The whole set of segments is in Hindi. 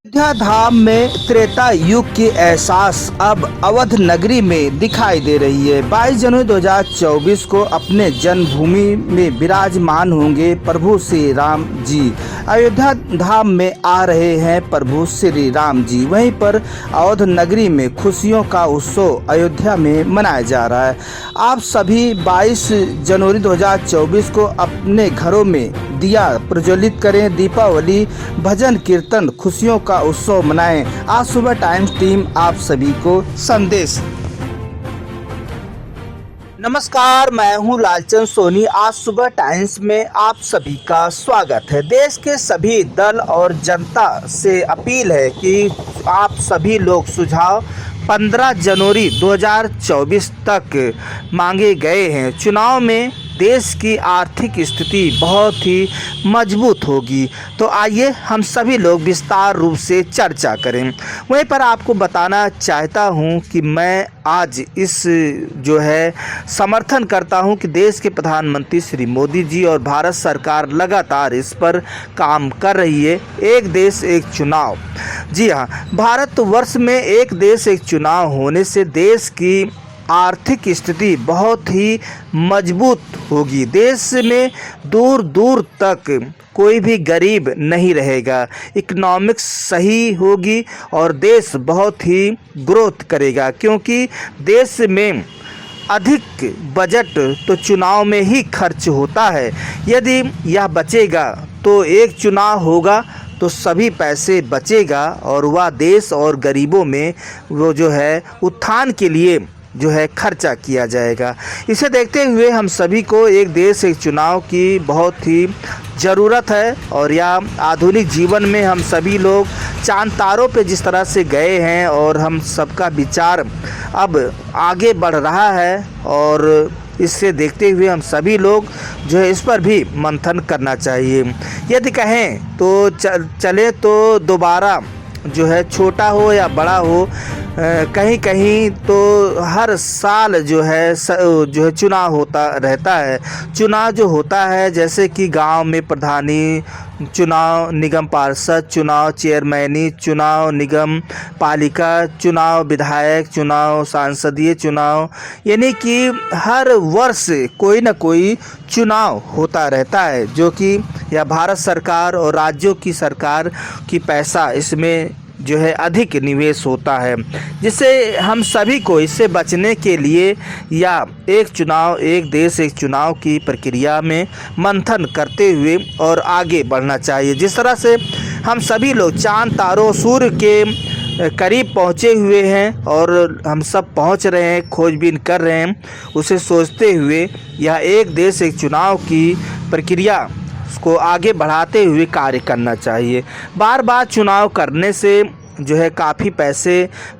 अयोध्या धाम में त्रेता युग की एहसास अब अवध नगरी में दिखाई दे रही है। 22 जनवरी 2024 को अपने जन्मभूमि में विराजमान होंगे प्रभु श्री राम जी। अयोध्या धाम में आ रहे हैं प्रभु श्री राम जी। वहीं पर अवध नगरी में खुशियों का उत्सव अयोध्या में मनाया जा रहा है। आप सभी 22 जनवरी 2024 को अपने घरों में दिया प्रज्वलित करें, दीपावली भजन कीर्तन खुशियों का उत्सव मनाएं। आज सुबह टाइम्स टीम आप सभी को संदेश। नमस्कार, मैं हूं लालचंद सोनी। आज सुबह टाइम्स में आप सभी का स्वागत है। देश के सभी दल और जनता से अपील है कि आप सभी लोग सुझाव 15 जनवरी 2024 तक मांगे गए हैं। चुनाव में देश की आर्थिक स्थिति बहुत ही मजबूत होगी, तो आइए हम सभी लोग विस्तार रूप से चर्चा करें। वहीं पर आपको बताना चाहता हूं कि मैं आज इस समर्थन करता हूं कि देश के प्रधानमंत्री श्री मोदी जी और भारत सरकार लगातार इस पर काम कर रही है। एक देश एक चुनाव। जी हाँ, भारतवर्ष में एक देश एक चुनाव होने से देश की आर्थिक स्थिति बहुत ही मजबूत होगी। देश में दूर दूर तक कोई भी गरीब नहीं रहेगा। इकोनॉमिक्स सही होगी और देश बहुत ही ग्रोथ करेगा, क्योंकि देश में अधिक बजट तो चुनाव में ही खर्च होता है। यदि यह बचेगा तो एक चुनाव होगा तो सभी पैसे बचेगा और वह देश और गरीबों में वो उत्थान के लिए खर्चा किया जाएगा। इसे देखते हुए हम सभी को एक देश एक चुनाव की बहुत ही ज़रूरत है। और यह आधुनिक जीवन में हम सभी लोग चांद तारों पे जिस तरह से गए हैं और हम सबका विचार अब आगे बढ़ रहा है, और इससे देखते हुए हम सभी लोग इस पर भी मंथन करना चाहिए। यदि कहें तो चले तो दोबारा छोटा हो या बड़ा हो, कहीं कहीं तो हर साल चुनाव होता रहता है। चुनाव होता है जैसे कि गांव में प्रधानी चुनाव, निगम पार्षद चुनाव, चेयरमैनी चुनाव, निगम पालिका चुनाव, विधायक चुनाव, सांसदीय चुनाव, यानी कि हर वर्ष कोई न कोई चुनाव होता रहता है, जो कि यह भारत सरकार और राज्यों की सरकार की पैसा इसमें अधिक निवेश होता है, जिससे हम सभी को इससे बचने के लिए या एक चुनाव एक देश एक चुनाव की प्रक्रिया में मंथन करते हुए और आगे बढ़ना चाहिए। जिस तरह से हम सभी लोग चांद तारों सूर्य के करीब पहुँचे हुए हैं और हम सब पहुँच रहे हैं, खोजबीन कर रहे हैं, उसे सोचते हुए यह एक देश एक चुनाव की प्रक्रिया को आगे बढ़ाते हुए कार्य करना चाहिए। बार बार चुनाव करने से काफ़ी पैसे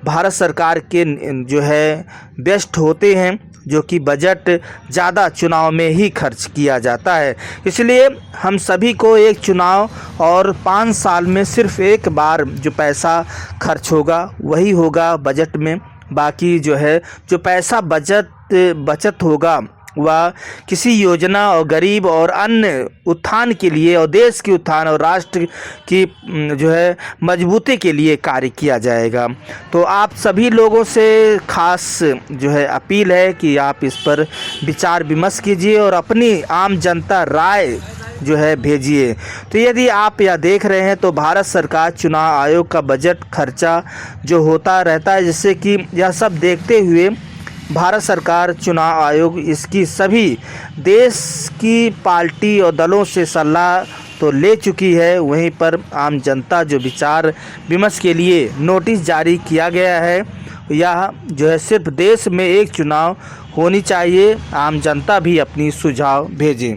भारत सरकार के वेस्ट होते हैं, जो कि बजट ज़्यादा चुनाव में ही खर्च किया जाता है। इसलिए हम सभी को एक चुनाव और 5 साल में सिर्फ एक बार पैसा खर्च होगा वही होगा बजट में। बाकी पैसा बचत होगा वह किसी योजना और गरीब और अन्य उत्थान के लिए और देश के उत्थान और राष्ट्र की मजबूती के लिए कार्य किया जाएगा। तो आप सभी लोगों से खास अपील है कि आप इस पर विचार विमर्श कीजिए और अपनी आम जनता राय भेजिए। तो यदि आप यह देख रहे हैं तो भारत सरकार चुनाव आयोग का बजट खर्चा होता रहता है, जिससे कि यह सब देखते हुए भारत सरकार चुनाव आयोग इसकी सभी देश की पार्टी और दलों से सलाह तो ले चुकी है। वहीं पर आम जनता विचार विमर्श के लिए नोटिस जारी किया गया है। यह सिर्फ देश में एक चुनाव होनी चाहिए। आम जनता भी अपनी सुझाव भेजें।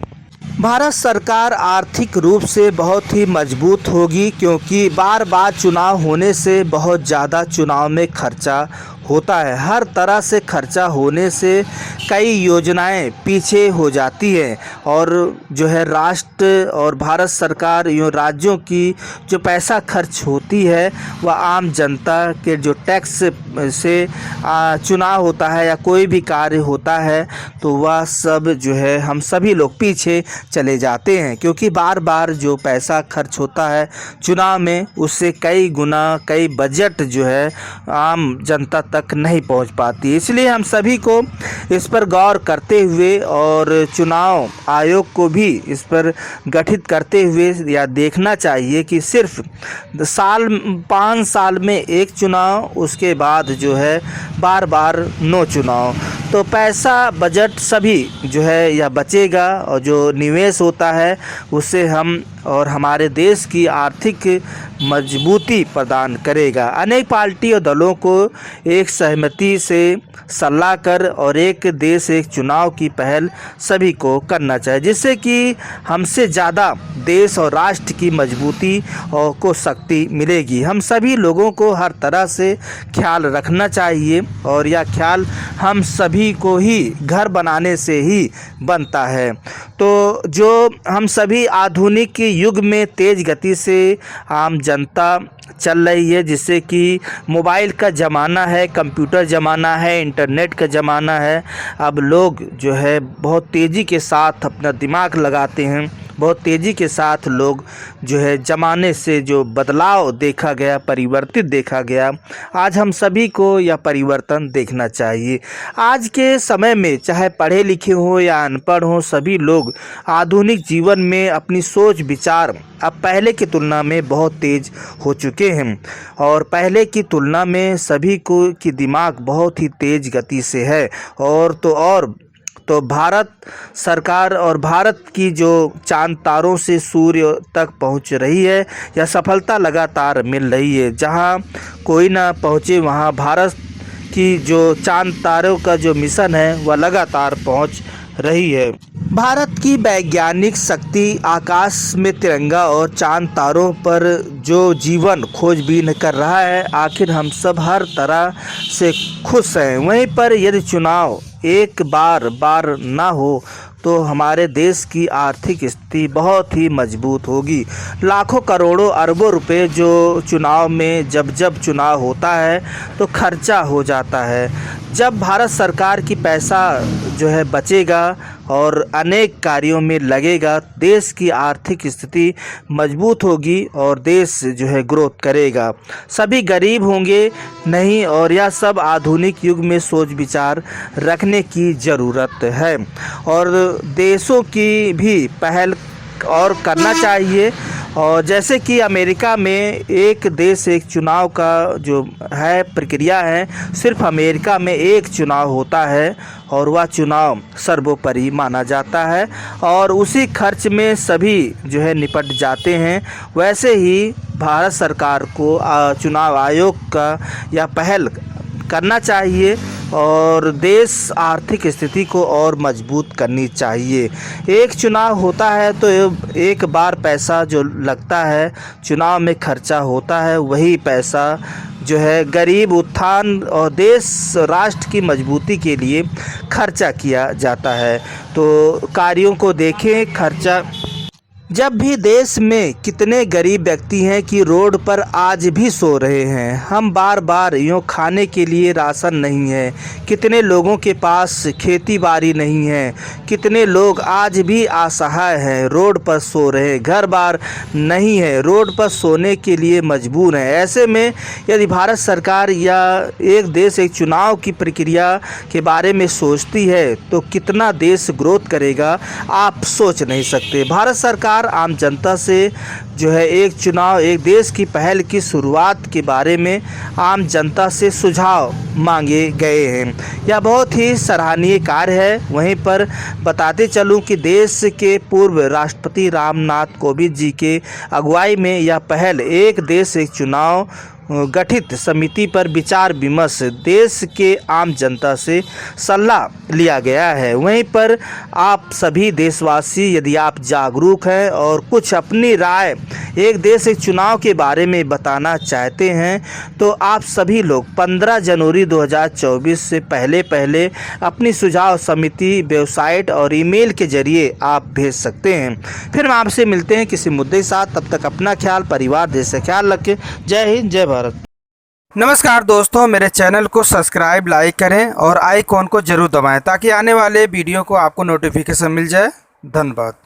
भारत सरकार आर्थिक रूप से बहुत ही मजबूत होगी, क्योंकि बार बार चुनाव होने से बहुत ज़्यादा चुनाव में खर्चा होता है। हर तरह से खर्चा होने से कई योजनाएं पीछे हो जाती हैं और जो है राष्ट्र और भारत सरकार यूँ राज्यों की जो पैसा खर्च होती है वह आम जनता के जो टैक्स से चुनाव होता है या कोई भी कार्य होता है तो वह सब जो है हम सभी लोग पीछे चले जाते हैं, क्योंकि बार बार जो पैसा खर्च होता है चुनाव में उससे कई गुना कई बजट जो है आम जनता तक नहीं पहुंच पाती। इसलिए हम सभी को इस पर गौर करते हुए और चुनाव आयोग को भी इस पर गठित करते हुए या देखना चाहिए कि सिर्फ 5 साल में एक चुनाव, उसके बाद जो है बार बार नो चुनाव, तो पैसा बजट सभी जो है यह बचेगा और जो निवेश होता है उससे हम और हमारे देश की आर्थिक मजबूती प्रदान करेगा। अनेक पार्टी और दलों को एक सहमति से सलाह कर और एक देश एक चुनाव की पहल सभी को करना चाहिए, जिससे कि हमसे ज़्यादा देश और राष्ट्र की मजबूती और को शक्ति मिलेगी। हम सभी लोगों को हर तरह से ख्याल रखना चाहिए और यह ख्याल हम सभी को ही घर बनाने से ही बनता है। तो जो हम सभी आधुनिक युग में तेज़ गति से आम जनता चल रही है, जिससे कि मोबाइल का ज़माना है, कंप्यूटर ज़माना है, इंटरनेट का ज़माना है। अब लोग जो है बहुत तेज़ी के साथ अपना दिमाग लगाते हैं, बहुत तेज़ी के साथ लोग जो है ज़माने से जो बदलाव देखा गया, परिवर्तित देखा गया, आज हम सभी को यह परिवर्तन देखना चाहिए। आज के समय में चाहे पढ़े लिखे हों या अनपढ़ हों, सभी लोग आधुनिक जीवन में अपनी सोच विचार अब पहले की तुलना में बहुत तेज़ हो चुके हैं और पहले की तुलना में सभी को की दिमाग बहुत ही तेज़ गति से है। और तो भारत सरकार और भारत की जो चांद तारों से सूर्य तक पहुंच रही है, यह सफलता लगातार मिल रही है। जहां कोई ना पहुंचे वहां भारत की जो चांद तारों का जो मिशन है वह लगातार पहुंच रही है। भारत की वैज्ञानिक शक्ति आकाश में तिरंगा और चांद तारों पर जो जीवन खोजबीन कर रहा है, आखिर हम सब हर तरह से खुश हैं। वहीं पर यदि चुनाव एक बार ना हो तो हमारे देश की आर्थिक स्थिति बहुत ही मजबूत होगी। लाखों करोड़ों अरबों रुपए जो चुनाव में जब चुनाव होता है तो खर्चा हो जाता है। जब भारत सरकार की पैसा जो है बचेगा और अनेक कार्यों में लगेगा, देश की आर्थिक स्थिति मजबूत होगी और देश जो है ग्रोथ करेगा। सभी गरीब होंगे नहीं और यह सब आधुनिक युग में सोच विचार रखने की ज़रूरत है और देशों की भी पहल और करना चाहिए। और जैसे कि अमेरिका में एक देश एक चुनाव का जो है प्रक्रिया है, सिर्फ अमेरिका में एक चुनाव होता है और वह चुनाव सर्वोपरि माना जाता है और उसी खर्च में सभी जो है निपट जाते हैं। वैसे ही भारत सरकार को चुनाव आयोग का यह पहल करना चाहिए और देश आर्थिक स्थिति को और मजबूत करनी चाहिए। एक चुनाव होता है तो एक बार पैसा जो लगता है चुनाव में खर्चा होता है, वही पैसा जो है गरीब उत्थान और देश राष्ट्र की मजबूती के लिए खर्चा किया जाता है। तो कार्यों को देखें, खर्चा जब भी देश में कितने गरीब व्यक्ति हैं कि रोड पर आज भी सो रहे हैं। हम बार यूँ खाने के लिए राशन नहीं है, कितने लोगों के पास खेती बाड़ी नहीं है, कितने लोग आज भी असहाय हैं, रोड पर सो रहे हैं, घर बार नहीं है, रोड पर सोने के लिए मजबूर हैं। ऐसे में यदि भारत सरकार या एक देश एक चुनाव की प्रक्रिया के बारे में सोचती है तो कितना देश ग्रोथ करेगा आप सोच नहीं सकते। भारत सरकार आम जनता से जो है एक चुनाव एक देश की पहल की शुरुआत के बारे में आम जनता से सुझाव मांगे गए हैं। यह बहुत ही सराहनीय कार्य है। वहीं पर बताते चलूं कि देश के पूर्व राष्ट्रपति रामनाथ कोविंद जी के अगुवाई में यह पहल एक देश एक चुनाव गठित समिति पर विचार विमर्श देश के आम जनता से सलाह लिया गया है। वहीं पर आप सभी देशवासी यदि आप जागरूक हैं और कुछ अपनी राय एक देश एक चुनाव के बारे में बताना चाहते हैं तो आप सभी लोग 15 जनवरी 2024 से पहले अपनी सुझाव समिति वेबसाइट और ईमेल के जरिए आप भेज सकते हैं। फिर हम आपसे मिलते हैं किसी मुद्दे के साथ। तब तक अपना ख्याल, परिवार, देश का ख्याल रखें। जय हिंद, जय भारत। नमस्कार दोस्तों, मेरे चैनल को सब्सक्राइब, लाइक करें और आइकॉन को जरूर दबाएं ताकि आने वाले वीडियो को आपको नोटिफिकेशन मिल जाए। धन्यवाद।